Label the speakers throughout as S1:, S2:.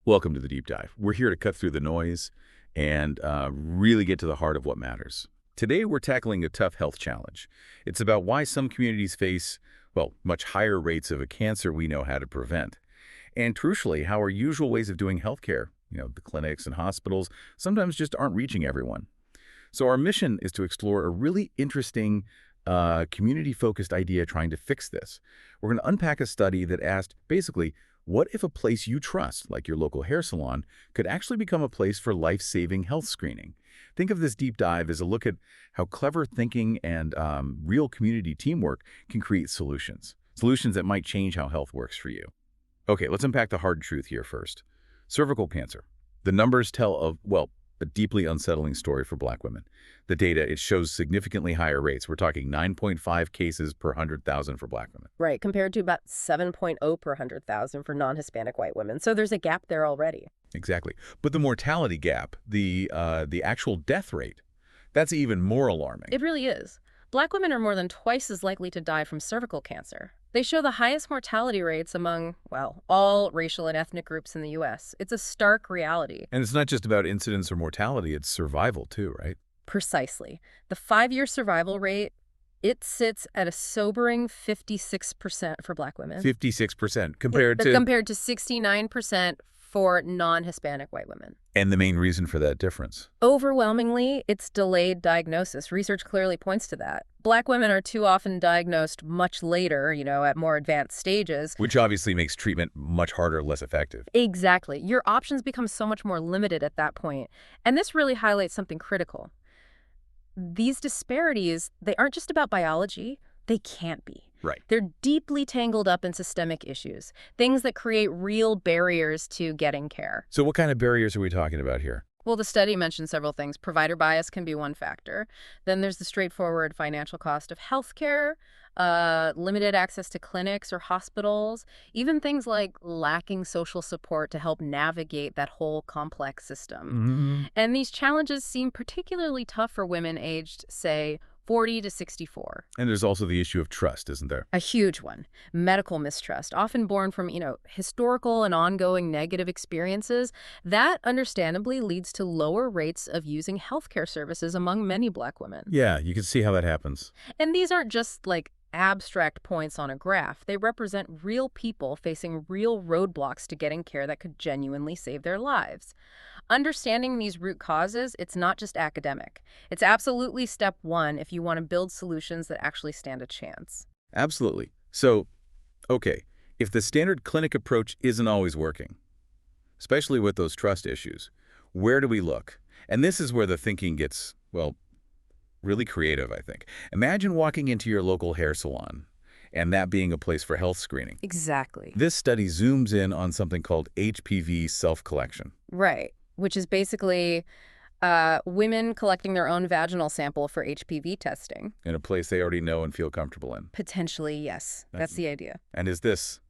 S1: Welcome to the deep dive. We're here to cut through the noise and really get to the heart of what matters. Today, we're tackling a tough health challenge. It's about why some communities face, well, much higher rates of a cancer we know how to prevent. And crucially, how our usual ways of doing healthcare, the clinics and hospitals, sometimes just aren't reaching everyone. So our mission is to explore a really interesting community-focused idea trying to fix this. We're going to unpack a study that asked, basically, what if a place you trust, like your local hair salon, could actually become a place for life-saving health screening? Think of this deep dive as a look at how clever thinking and real community teamwork can create solutions that might change how health works for you. Okay, let's unpack the hard truth here first. Cervical cancer. The numbers tell of, well, a deeply unsettling story for Black women. The data, it shows significantly higher rates. We're talking 9.5 cases per 100,000 for Black women.
S2: Right, compared to about 7.0 per 100,000 for non-Hispanic white women. So there's a gap there already.
S1: Exactly. But the mortality gap, the actual death rate, that's even more alarming.
S2: It really is. Black women are more than twice as likely to die from cervical cancer. They show the highest mortality rates among, well, all racial and ethnic groups in the U.S. It's a stark reality.
S1: And it's not just about incidence or mortality, it's survival too, right?
S2: Precisely. The 5-year survival rate, it sits at a sobering 56% for Black women.
S1: 56% compared to
S2: 69% for non-Hispanic white women.
S1: And the main reason for that difference?
S2: Overwhelmingly, it's delayed diagnosis. Research clearly points to that. Black women are too often diagnosed much later, at more advanced stages.
S1: Which obviously makes treatment much harder, less effective.
S2: Exactly. Your options become so much more limited at that point. And this really highlights something critical. These disparities, they aren't just about biology. They can't be.
S1: Right.
S2: They're deeply tangled up in systemic issues, things that create real barriers to getting care.
S1: So what kind of barriers are we talking about here?
S2: Well, the study mentioned several things. Provider bias can be one factor. Then there's the straightforward financial cost of healthcare, limited access to clinics or hospitals, even things like lacking social support to help navigate that whole complex system. And these challenges seem particularly tough for women aged, say, 40 to 64.
S1: And there's also the issue of trust, isn't there?
S2: A huge one. Medical mistrust, often born from, historical and ongoing negative experiences. That, understandably, leads to lower rates of using healthcare services among many Black women.
S1: Yeah, you can see how that happens.
S2: And these aren't just, abstract points on a graph. They represent real people facing real roadblocks to getting care that could genuinely save their lives. Understanding these root causes, it's not just academic. It's absolutely step one if you want to build solutions that actually stand a chance.
S1: Absolutely. So, okay, if the standard clinic approach isn't always working, especially with those trust issues, where do we look? And this is where the thinking gets, well, really creative, I think. Imagine walking into your local hair salon and that being a place for health screening.
S2: Exactly.
S1: This study zooms in on something called HPV self-collection.
S2: Right, which is basically women collecting their own vaginal sample for HPV testing.
S1: In a place they already know and feel comfortable in.
S2: Potentially, yes. That's the idea.
S1: And is this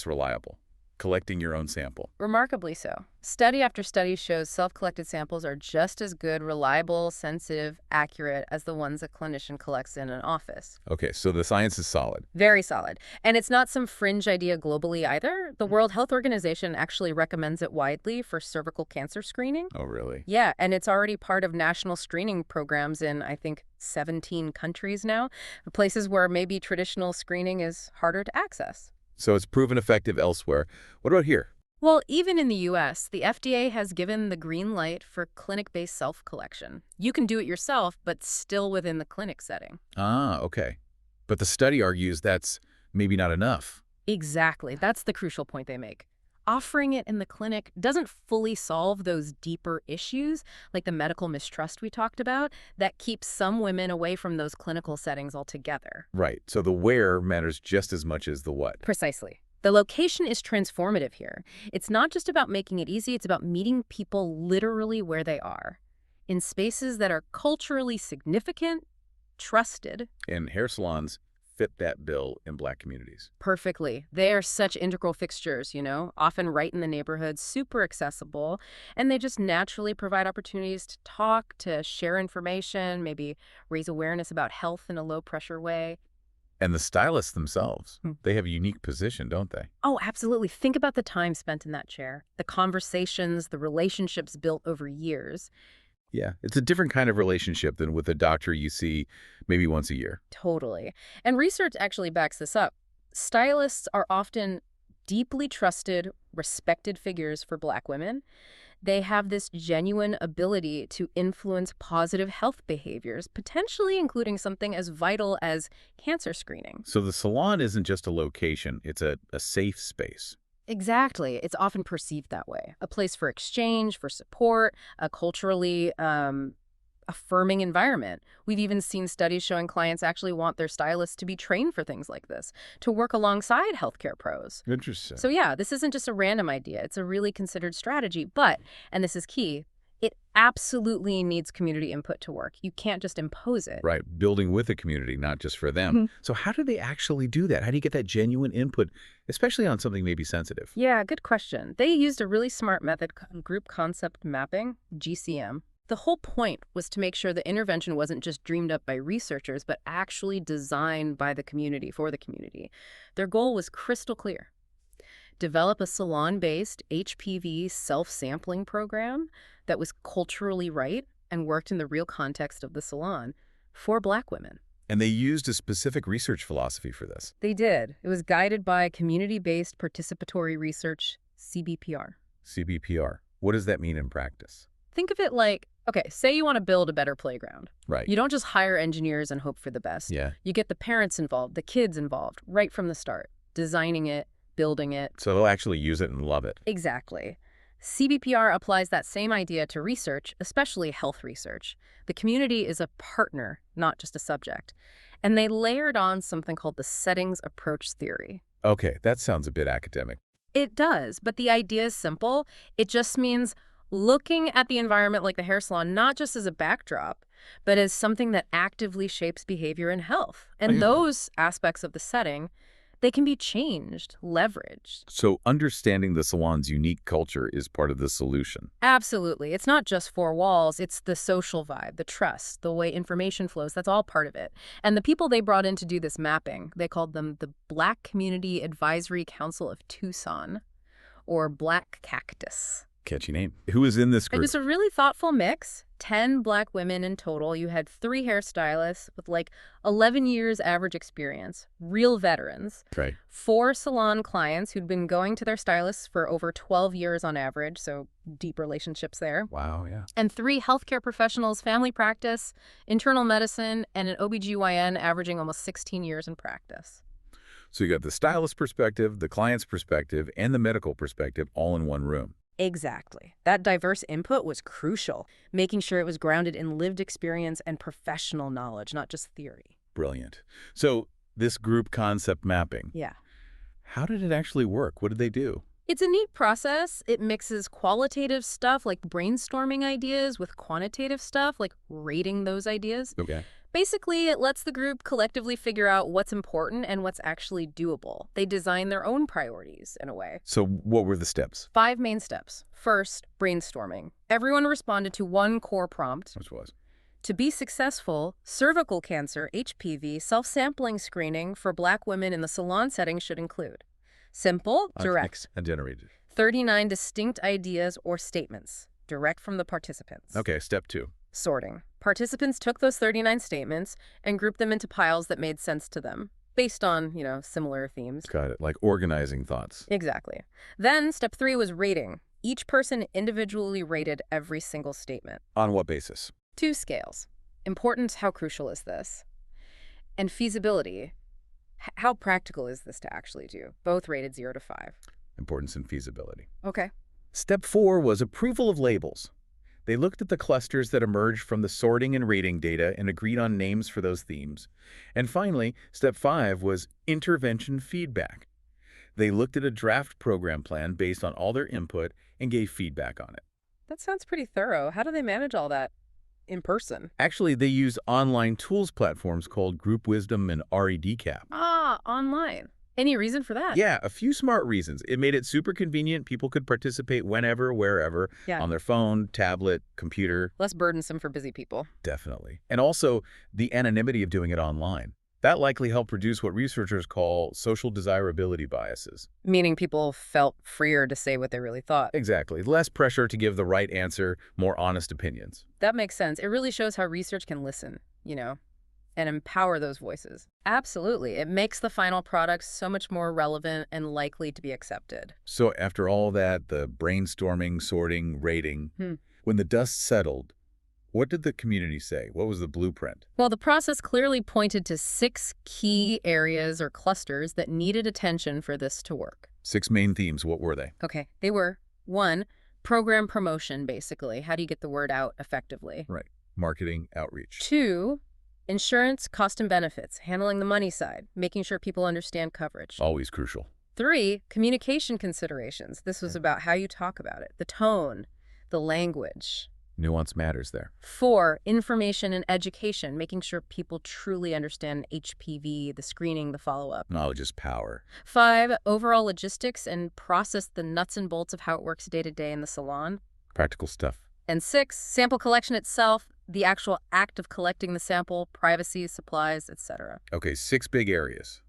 S1: reliable? Collecting your own sample?
S2: Remarkably so. Study after study shows self-collected samples are just as good, reliable, sensitive, accurate as the ones a clinician collects in an office.
S1: Okay, so the science is solid.
S2: Very solid. And it's not some fringe idea globally either. The World Health Organization actually recommends it widely for cervical cancer screening.
S1: Oh, really?
S2: Yeah, and it's already part of national screening programs in, I think, 17 countries now, places where maybe traditional screening is harder to access.
S1: So it's proven effective elsewhere. What about here?
S2: Well, even in the U.S., the FDA has given the green light for clinic-based self-collection. You can do it yourself, but still within the clinic setting.
S1: Ah, okay. But the study argues that's maybe not enough.
S2: Exactly. That's the crucial point they make. Offering it in the clinic doesn't fully solve those deeper issues, like the medical mistrust we talked about, that keeps some women away from those clinical settings altogether.
S1: Right. So the where matters just as much as the what.
S2: Precisely. The location is transformative here. It's not just about making it easy, it's about meeting people literally where they are, in spaces that are culturally significant, trusted.
S1: And hair salons fit that bill in Black communities.
S2: Perfectly. They are such integral fixtures, often right in the neighborhood, super accessible, and they just naturally provide opportunities to talk, to share information, maybe raise awareness about health in a low-pressure way.
S1: And the stylists themselves,
S2: Hmm.
S1: they have a unique position, don't they?
S2: Oh, absolutely. Think about the time spent in that chair, the conversations, the relationships built over years.
S1: Yeah, it's a different kind of relationship than with a doctor you see maybe once a year.
S2: Totally. And research actually backs this up. Stylists are often deeply trusted, respected figures for Black women. They have this genuine ability to influence positive health behaviors, potentially including something as vital as cancer screening.
S1: So the salon isn't just a location, it's a safe space.
S2: Exactly. It's often perceived that way. A place for exchange, for support, a culturally affirming environment. We've even seen studies showing clients actually want their stylists to be trained for things like this, to work alongside healthcare pros.
S1: Interesting.
S2: So yeah, this isn't just a random idea. It's a really considered strategy. But, and this is key, it absolutely needs community input to work. You can't just impose it.
S1: Right, building with a community, not just for them.
S2: Mhm.
S1: So how do they actually do that? How do you get that genuine input, especially on something maybe sensitive?
S2: Yeah, good question. They used a really smart method called group concept mapping, GCM. The whole point was to make sure the intervention wasn't just dreamed up by researchers, but actually designed by the community, for the community. Their goal was crystal clear. Develop a salon-based HPV self-sampling program that was culturally right and worked in the real context of the salon for Black women.
S1: And they used a specific research philosophy for this.
S2: They did. It was guided by community-based participatory research, CBPR.
S1: CBPR. What does that mean in practice?
S2: Think of it like, okay, say you want to build a better playground.
S1: Right.
S2: You don't just hire engineers and hope for the best.
S1: Yeah.
S2: You get the parents involved, the kids involved, right from the start, designing it, building it.
S1: So they'll actually use it and love it.
S2: Exactly. CBPR applies that same idea to research, especially health research. The community is a partner, not just a subject. And they layered on something called the settings approach theory.
S1: Okay, that sounds a bit academic.
S2: It does, but the idea is simple. It just means looking at the environment like the hair salon, not just as a backdrop, but as something that actively shapes behavior and health. And those aspects of the setting, they can be changed, leveraged.
S1: So understanding the salon's unique culture is part of the solution.
S2: Absolutely. It's not just four walls. It's the social vibe, the trust, the way information flows. That's all part of it. And the people they brought in to do this mapping, they called them the Black Community Advisory Council of Tucson, or Black Cactus.
S1: Catchy name. Who is in this
S2: It
S1: group?
S2: was a really thoughtful mix. 10 Black women in total. You had 3 hairstylists with like 11 years average experience, real veterans.
S1: Right.
S2: 4 salon clients who'd been going to their stylists for over 12 years on average, so deep relationships there.
S1: Wow, yeah.
S2: And 3 healthcare professionals, family practice, internal medicine, and an OBGYN averaging almost 16 years in practice.
S1: So you got the stylist perspective, the client's perspective, and the medical perspective all in one room.
S2: Exactly. That diverse input was crucial, making sure it was grounded in lived experience and professional knowledge, not just theory.
S1: Brilliant. So this group concept mapping,
S2: Yeah.
S1: how did it actually work? What did they do?
S2: It's a neat process. It mixes qualitative stuff like brainstorming ideas with quantitative stuff like rating those ideas.
S1: Okay.
S2: Basically, it lets the group collectively figure out what's important and what's actually doable. They design their own priorities, in a way.
S1: So what were the steps?
S2: 5 main steps. First, brainstorming. Everyone responded to one core prompt.
S1: Which was?
S2: To be successful, cervical cancer, HPV, self-sampling screening for Black women in the salon setting should include simple, direct,
S1: And generated.
S2: 39 distinct ideas or statements, direct from the participants.
S1: Okay, step 2.
S2: Sorting. Participants took those 39 statements and grouped them into piles that made sense to them, based on, similar themes.
S1: Got it. Like organizing thoughts.
S2: Exactly. Then step 3 was rating. Each person individually rated every single statement.
S1: On what basis?
S2: 2 scales. Importance, how crucial is this? And feasibility, how practical is this to actually do? Both rated 0 to 5.
S1: Importance and feasibility.
S2: Okay.
S1: Step 4 was approval of labels. They looked at the clusters that emerged from the sorting and rating data and agreed on names for those themes. And finally, step 5 was intervention feedback. They looked at a draft program plan based on all their input and gave feedback on it.
S2: That sounds pretty thorough. How do they manage all that in person?
S1: Actually, they used online tools platforms called Group Wisdom and REDCap.
S2: Ah, online. Any reason for that?
S1: Yeah, a few smart reasons. It made it super convenient. People could participate whenever, wherever, on their phone, tablet, computer.
S2: Less burdensome for busy people.
S1: Definitely. And also the anonymity of doing it online. That likely helped reduce what researchers call social desirability biases.
S2: Meaning people felt freer to say what they really thought.
S1: Exactly. Less pressure to give the right answer, more honest opinions.
S2: That makes sense. It really shows how research can listen, and empower those voices. Absolutely. It makes the final product so much more relevant and likely to be accepted.
S1: So after all that, the brainstorming, sorting, rating, when the dust settled, what did the community say? What was the blueprint?
S2: Well, the process clearly pointed to 6 key areas or clusters that needed attention for this to work.
S1: 6 main themes. What were they?
S2: Okay, they were 1, program promotion, basically. How do you get the word out effectively?
S1: Right. Marketing, outreach.
S2: 2, insurance, cost and benefits, handling the money side, making sure people understand coverage.
S1: Always crucial.
S2: 3, communication considerations. This was about how you talk about it, the tone, the language.
S1: Nuance matters there.
S2: 4, information and education, making sure people truly understand HPV, the screening, the follow-up.
S1: Knowledge is power.
S2: 5, overall logistics and process the nuts and bolts of how it works day to day in the salon.
S1: Practical stuff.
S2: And 6, sample collection itself, the actual act of collecting the sample, privacy, supplies, etc.
S1: Okay, 6 big areas.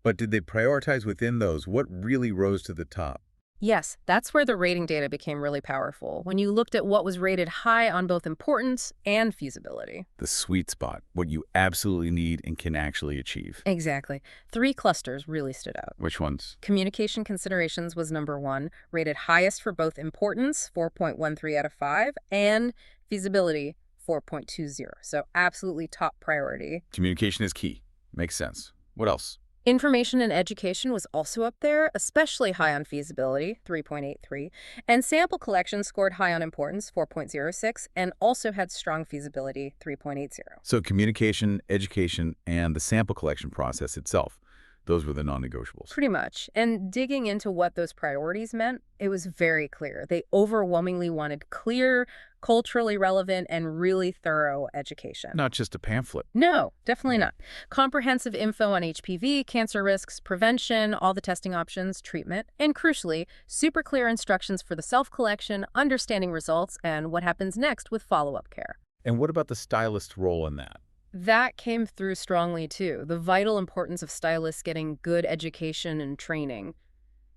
S1: But did they prioritize within those? What really rose to the top?
S2: Yes, that's where the rating data became really powerful, when you looked at what was rated high on both importance and feasibility.
S1: The sweet spot, what you absolutely need and can actually achieve.
S2: Exactly. 3 clusters really stood out.
S1: Which ones?
S2: Communication considerations was number 1, rated highest for both importance, 4.13 out of 5, and feasibility, 4.20. So absolutely top priority.
S1: Communication is key. Makes sense. What else?
S2: Information and education was also up there, especially high on feasibility, 3.83, and sample collection scored high on importance, 4.06, and also had strong feasibility, 3.80.
S1: So communication, education, and the sample collection process itself. Those were the non-negotiables.
S2: Pretty much. And digging into what those priorities meant, it was very clear. They overwhelmingly wanted clear, culturally relevant, and really thorough education.
S1: Not just a pamphlet.
S2: No, definitely not. Comprehensive info on HPV, cancer risks, prevention, all the testing options, treatment, and crucially, super clear instructions for the self-collection, understanding results, and what happens next with follow-up care.
S1: And what about the stylist's role in that?
S2: That came through strongly, too, the vital importance of stylists getting good education and training.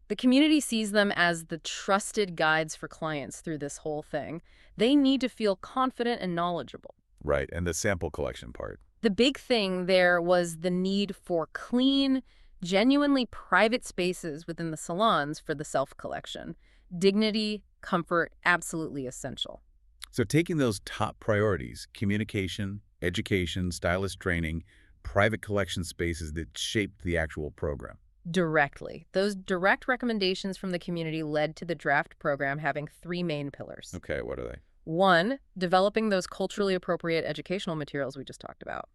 S2: The community sees them as the trusted guides for clients through this whole thing. They need to feel confident and knowledgeable.
S1: Right, and the sample collection part.
S2: The big thing there was the need for clean, genuinely private spaces within the salons for the self-collection. Dignity, comfort, absolutely essential.
S1: So taking those top priorities, communication, education, stylist training, private collection spaces that shaped the actual program.
S2: Directly. Those direct recommendations from the community led to the draft program having 3 main pillars.
S1: Okay, what are they?
S2: 1, developing those culturally appropriate educational materials we just talked about.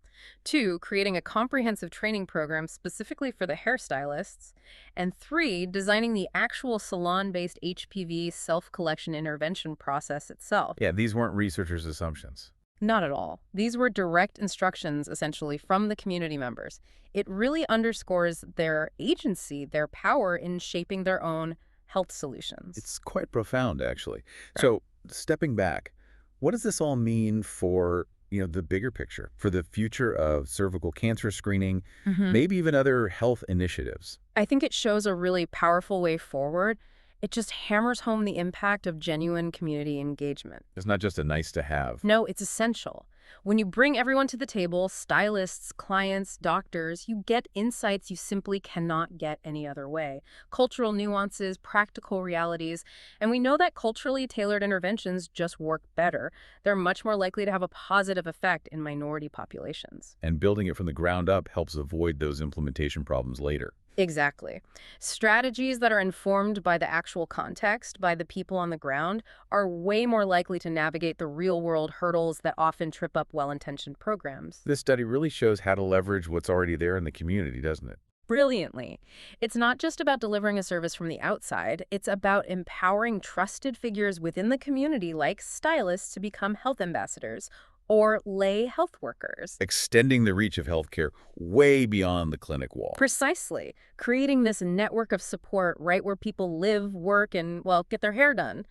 S2: 2, creating a comprehensive training program specifically for the hairstylists. And 3, designing the actual salon-based HPV self-collection intervention process itself.
S1: Yeah, these weren't researchers' assumptions.
S2: Not at all. These were direct instructions, essentially, from the community members. It really underscores their agency, their power in shaping their own health solutions.
S1: It's quite profound, actually. So, stepping back, what does this all mean for, the bigger picture, for the future of cervical cancer screening, maybe even other health initiatives?
S2: I think it shows a really powerful way forward. It just hammers home the impact of genuine community engagement.
S1: It's not just a nice to have.
S2: No, it's essential. When you bring everyone to the table, stylists, clients, doctors, you get insights you simply cannot get any other way. Cultural nuances, practical realities, and we know that culturally tailored interventions just work better. They're much more likely to have a positive effect in minority populations.
S1: And building it from the ground up helps avoid those implementation problems later.
S2: Exactly. Strategies that are informed by the actual context, by the people on the ground, are way more likely to navigate the real-world hurdles that often trip up well-intentioned programs.
S1: This study really shows how to leverage what's already there in the community, doesn't it?
S2: Brilliantly. It's not just about delivering a service from the outside. It's about empowering trusted figures within the community, like stylists, to become health ambassadors or lay health workers.
S1: Extending the reach of healthcare way beyond the clinic wall.
S2: Precisely. Creating this network of support right where people live, work, and, well, get their hair done.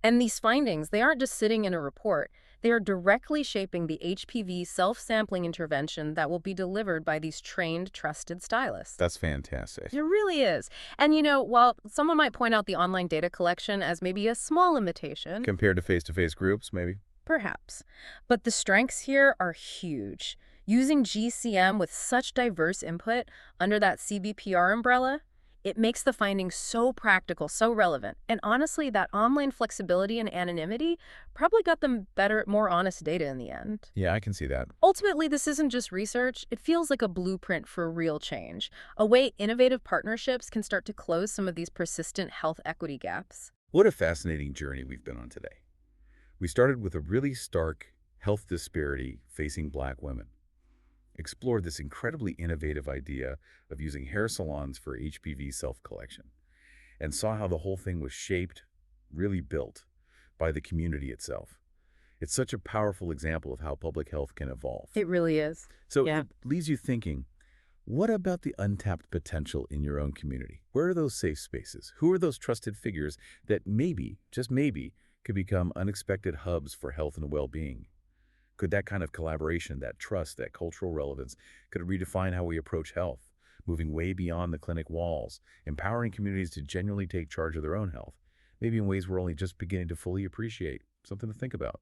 S2: And these findings, they aren't just sitting in a report. They are directly shaping the HPV self-sampling intervention that will be delivered by these trained, trusted stylists.
S1: That's fantastic.
S2: It really is. And while someone might point out the online data collection as maybe a small limitation,
S1: Compared to face-to-face groups, maybe?
S2: perhaps, but the strengths here are huge. Using GCM with such diverse input under that CBPR umbrella, it makes the findings so practical, so relevant. And honestly, that online flexibility and anonymity probably got them better, more honest data in the end.
S1: Yeah, I can see that.
S2: Ultimately, this isn't just research. It feels like a blueprint for real change, a way innovative partnerships can start to close some of these persistent health equity gaps.
S1: What a fascinating journey we've been on today. We started with a really stark health disparity facing Black women, explored this incredibly innovative idea of using hair salons for HPV self-collection, and saw how the whole thing was shaped, really built, by the community itself. It's such a powerful example of how public health can evolve.
S2: It really is.
S1: So
S2: Yeah.
S1: it leaves you thinking, what about the untapped potential in your own community? Where are those safe spaces? Who are those trusted figures that maybe, just maybe, could become unexpected hubs for health and well-being? Could that kind of collaboration, that trust, that cultural relevance, could redefine how we approach health, moving way beyond the clinic walls, empowering communities to genuinely take charge of their own health, maybe in ways we're only just beginning to fully appreciate? Something to think about.